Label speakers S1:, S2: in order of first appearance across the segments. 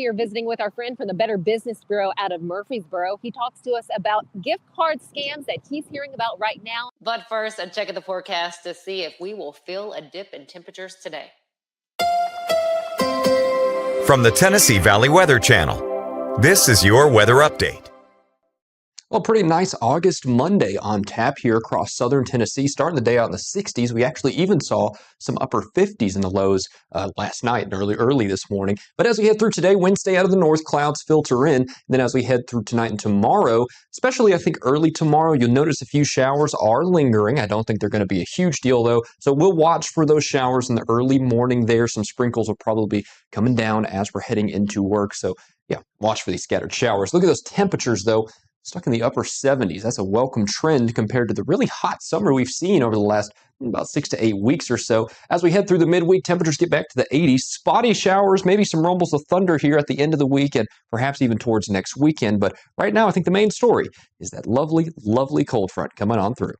S1: we are visiting with our friend from the Better Business Bureau out of Murfreesboro. He talks to us about gift card scams that he's hearing about right now.
S2: But first, a check of the forecast to see if we will feel a dip in temperatures today.
S3: From the Tennessee Valley Weather Channel, this is your weather update.
S4: Well, pretty nice August Monday on tap here across southern Tennessee. Starting the day out in the 60s. We actually even saw some upper 50s in the lows last night and early this morning. But as we head through today, winds stay out of the north, clouds filter in. And then as we head through tonight and tomorrow, especially I think early tomorrow, you'll notice a few showers are lingering. I don't think they're going to be a huge deal though. So we'll watch for those showers in the early morning there. Some sprinkles will probably be coming down as we're heading into work. So yeah, watch for these scattered showers. Look at those temperatures though. Stuck in the upper 70s. That's a welcome trend compared to the really hot summer we've seen over the last about 6 to 8 weeks or so. As we head through the midweek, temperatures get back to the 80s. Spotty showers, maybe some rumbles of thunder here at the end of the week and perhaps even towards next weekend. But right now, I think the main story is that lovely, lovely cold front coming on through.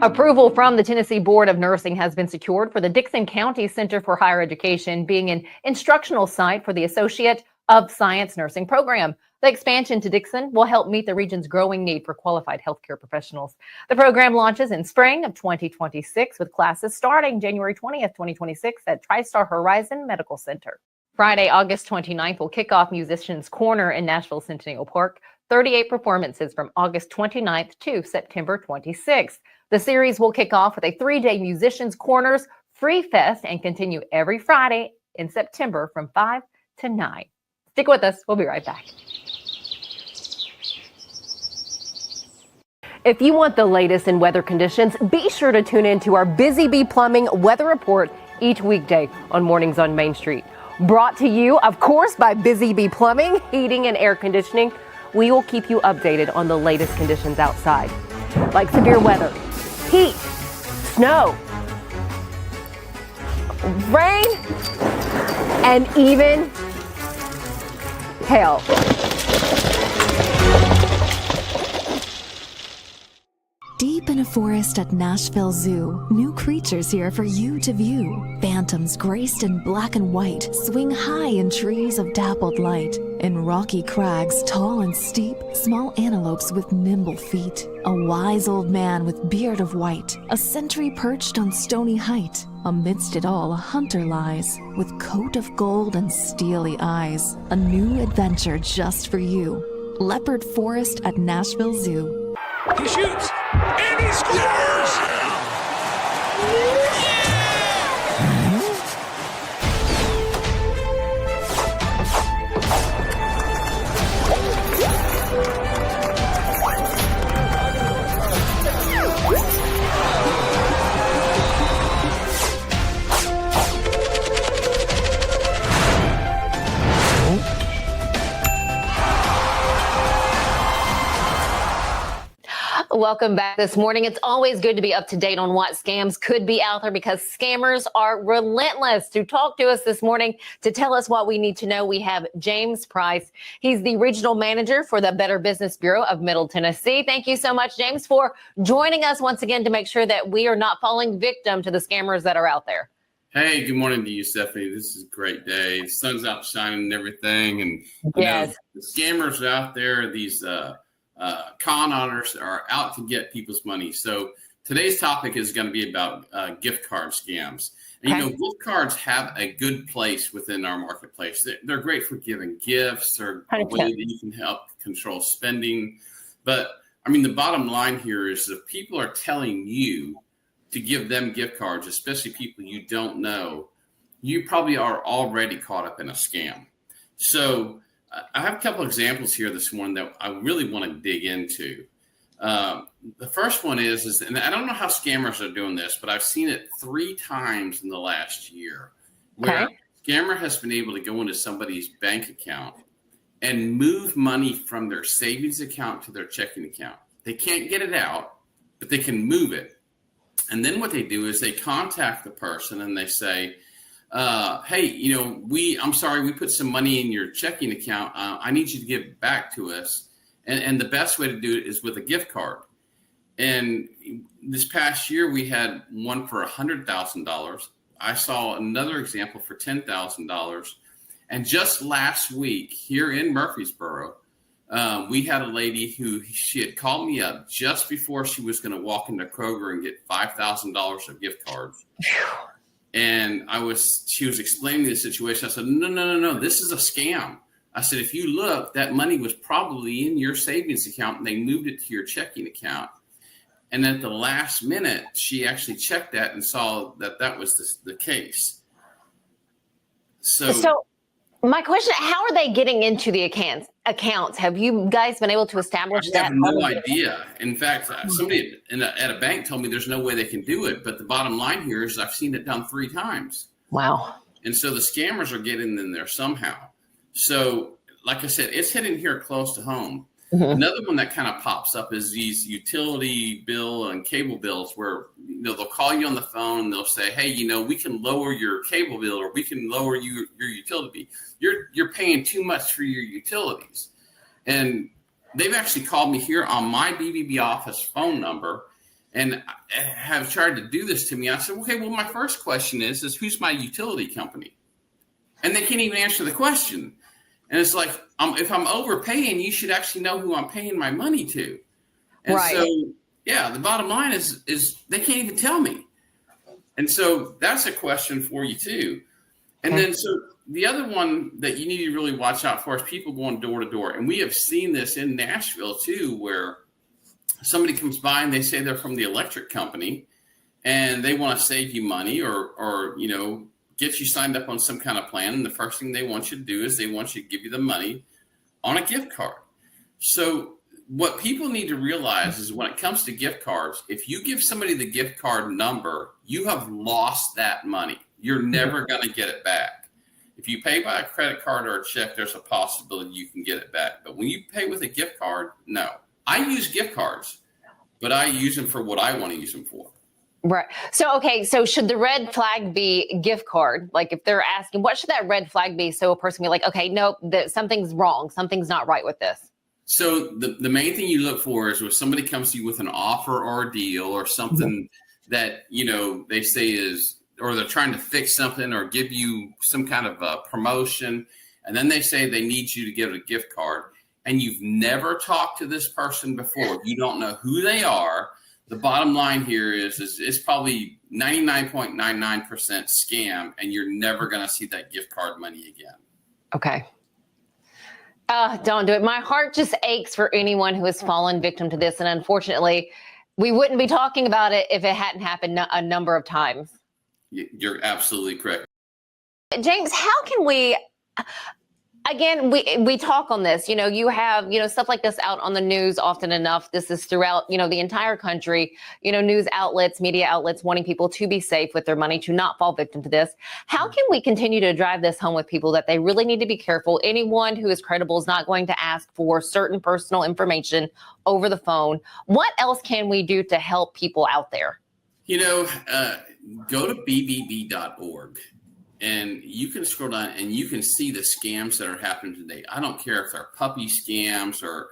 S5: Approval from the Tennessee Board of Nursing has been secured for the Dickson County Center for Higher Education being an instructional site for the Associate of Science Nursing program. The expansion to Dickson will help meet the region's growing need for qualified healthcare professionals. The program launches in spring of 2026 with classes starting January 20th, 2026 at TriStar Horizon Medical Center. Friday, August 29th will kick off Musicians Corner in Nashville Centennial Park. 38 performances from August 29th to September 26th. The series will kick off with a 3-day Musicians Corners Free Fest and continue every Friday in September from 5 to 9. Stick with us. We'll be right back. If you want the latest in weather conditions, be sure to tune in to our Busy Bee Plumbing weather report each weekday on Mornings on Main Street. Brought to you, of course, by Busy Bee Plumbing, Heating and Air Conditioning. We will keep you updated on the latest conditions outside, like severe weather, heat, snow, rain, and even hail.
S6: Deep in a forest at Nashville Zoo, new creatures here for you to view. Phantoms graced in black and white swing high in trees of dappled light. In rocky crags, tall and steep, small antelopes with nimble feet. A wise old man with beard of white, a sentry perched on stony height. Amidst it all, a hunter lies, with coat of gold and steely eyes. A new adventure just for you. Leopard Forest at Nashville Zoo.
S7: He shoots, and he scores!
S2: Welcome back this morning. It's always good to be up to date on what scams could be out there because scammers are relentless. To talk to us this morning, to tell us what we need to know, we have James Price. He's the regional manager for the Better Business Bureau of Middle Tennessee. Thank you so much, James, for joining us once again to make sure that we are not falling victim to the scammers that are out there.
S8: Hey, good morning to you, Stephanie. This is a great day. The sun's out shining and everything. And
S2: yes,
S8: the scammers are out there, these con artists are out to get people's money. So today's topic is going to be about gift card scams. And, you know, gift cards have a good place within our marketplace. They're great for giving gifts or a way that you can help control spending. But, I mean, the bottom line here is if people are telling you to give them gift cards, especially people you don't know, you probably are already caught up in a scam. So I have a couple of examples here this morning that I really want to dig into. The first one is, and I don't know how scammers are doing this, but I've seen it 3 times in the last year where a scammer has been able to go into somebody's bank account and move money from their savings account to their checking account. They can't get it out, but they can move it. And then what they do is they contact the person and they say, hey, you know, I'm sorry, we put some money in your checking account. I need you to give it back to us. And the best way to do it is with a gift card. And this past year, we had one for $100,000, I saw another example for $10,000. And just last week here in Murfreesboro, we had a lady who she had called me up just before she was going to walk into Kroger and get $5,000 of gift cards. And she was explaining the situation. I said, no, this is a scam. I said, if you look, that money was probably in your savings account and they moved it to your checking account. And at the last minute, she actually checked that and saw that that was the case.
S2: So my question, how are they getting into the accounts? Have you guys been able to establish that?
S8: I have no idea. In fact, somebody at a bank told me there's no way they can do it. But the bottom line here is I've seen it done 3 times.
S2: Wow.
S8: And so the scammers are getting in there somehow. So like I said, it's hitting here close to home. Mm-hmm. Another one that kind of pops up is these utility bill and cable bills where, they'll call you on the phone and they'll say, hey, we can lower your cable bill or we can lower your utility. You're paying too much for your utilities. And they've actually called me here on my BBB office phone number and have tried to do this to me. I said, okay, well, my first question is who's my utility company? And they can't even answer the question. And it's like, if I'm overpaying, you should actually know who I'm paying my money to. And
S2: right.
S8: So, yeah, the bottom line is they can't even tell me. And so that's a question for you too. And then so the other one that you need to really watch out for is people going door to door. And we have seen this in Nashville too, where somebody comes by and they say they're from the electric company and they want to save you money or get you signed up on some kind of plan. And the first thing they want you to do is they want you to give you the money on a gift card. So what people need to realize is when it comes to gift cards, if you give somebody the gift card number, you have lost that money. You're never going to get it back. If you pay by a credit card or a check, there's a possibility you can get it back. But when you pay with a gift card, no. I use gift cards, but I use them for what I want to use them for.
S2: Right. So should the red flag be gift card? Like if they're asking, what should that red flag be? So a person be like, okay, nope, something's wrong. Something's not right with this.
S8: So the main thing you look for is when somebody comes to you with an offer or a deal or something that, they say is, or they're trying to fix something or give you some kind of a promotion. And then they say they need you to give a gift card and you've never talked to this person before. You don't know who they are. The bottom line here is it's probably 99.99% scam, and you're never going to see that gift card money again.
S2: Okay. Don't do it. My heart just aches for anyone who has fallen victim to this. And unfortunately, we wouldn't be talking about it if it hadn't happened a number of times.
S8: You're absolutely correct.
S2: James, how can we... Again, we talk on this, you have, stuff like this out on the news often enough. This is throughout, the entire country, news outlets, media outlets wanting people to be safe with their money, to not fall victim to this. How can we continue to drive this home with people that they really need to be careful? Anyone who is credible is not going to ask for certain personal information over the phone. What else can we do to help people out there?
S8: Go to bbb.org. And you can scroll down and you can see the scams that are happening today. I don't care if they're puppy scams or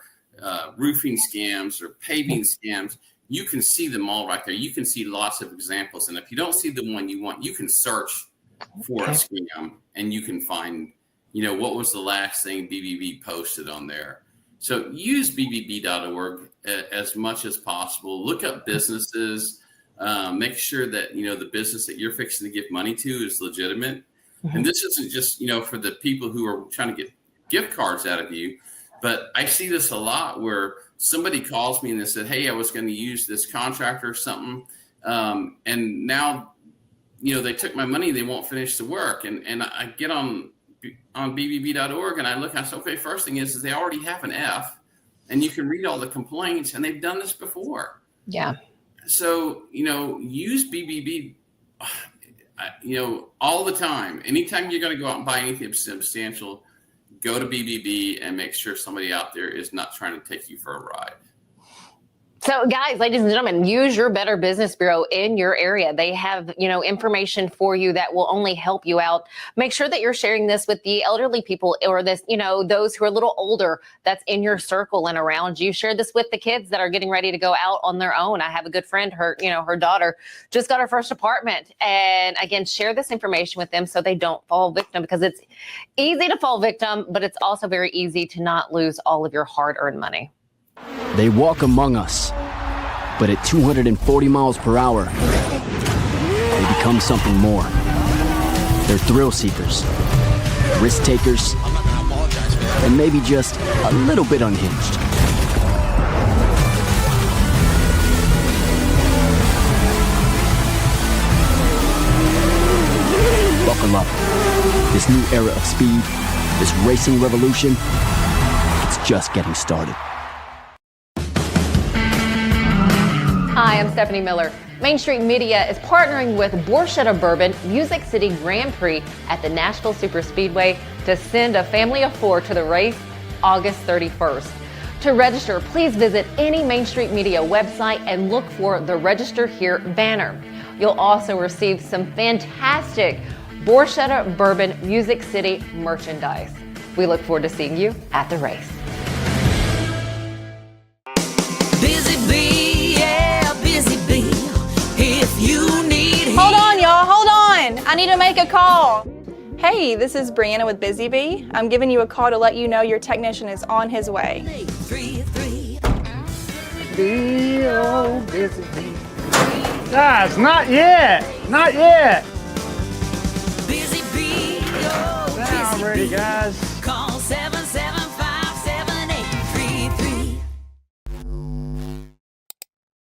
S8: roofing scams or paving scams. You can see them all right there. You can see lots of examples. And if you don't see the one you want, you can search for a scam and you can find, what was the last thing BBB posted on there. So use bbb.org as much as possible. Look up businesses. Make sure that, the business that you're fixing to give money to is legitimate. Mm-hmm. And this isn't just, for the people who are trying to get gift cards out of you, but I see this a lot where somebody calls me and they said, hey, I was going to use this contractor or something. And now, they took my money, they won't finish the work. And I get on bbb.org and I look, and I say, okay, first thing is they already have an F and you can read all the complaints and they've done this before.
S2: Yeah.
S8: So, use BBB, all the time. Anytime you're going to go out and buy anything substantial, go to BBB and make sure somebody out there is not trying to take you for a ride.
S2: So guys, ladies and gentlemen, use your Better Business Bureau in your area. They have, information for you that will only help you out. Make sure that you're sharing this with the elderly people or this, those who are a little older that's in your circle and around you. Share this with the kids that are getting ready to go out on their own. I have a good friend, her daughter just got her first apartment. And again, share this information with them so they don't fall victim, because it's easy to fall victim, but it's also very easy to not lose all of your hard-earned money.
S9: They walk among us, but at 240 miles per hour, they become something more. They're thrill seekers, risk takers, and maybe just a little bit unhinged. Buckle up. This new era of speed, this racing revolution, it's just getting started.
S5: Hi, I'm Stephanie Miller. Main Street Media is partnering with Borchetta Bourbon Music City Grand Prix at the Nashville Superspeedway to send a family of 4 to the race August 31st. To register, please visit any Main Street Media website and look for the Register Here banner. You'll also receive some fantastic Borchetta Bourbon Music City merchandise. We look forward to seeing you at the race.
S10: Busy Bee, yeah, Busy Bee. If you need
S11: Hold on, y'all, hold on. I need to make a call. Hey, this is Brianna with Busy Bee. I'm giving you a call to let you know your technician is on his way.
S10: 833.
S7: Busy Bee. Guys, not yet. Not yet.
S10: Busy Bee, oh,
S7: Now
S10: Busy
S7: I'm ready,
S10: Bee.
S7: guys.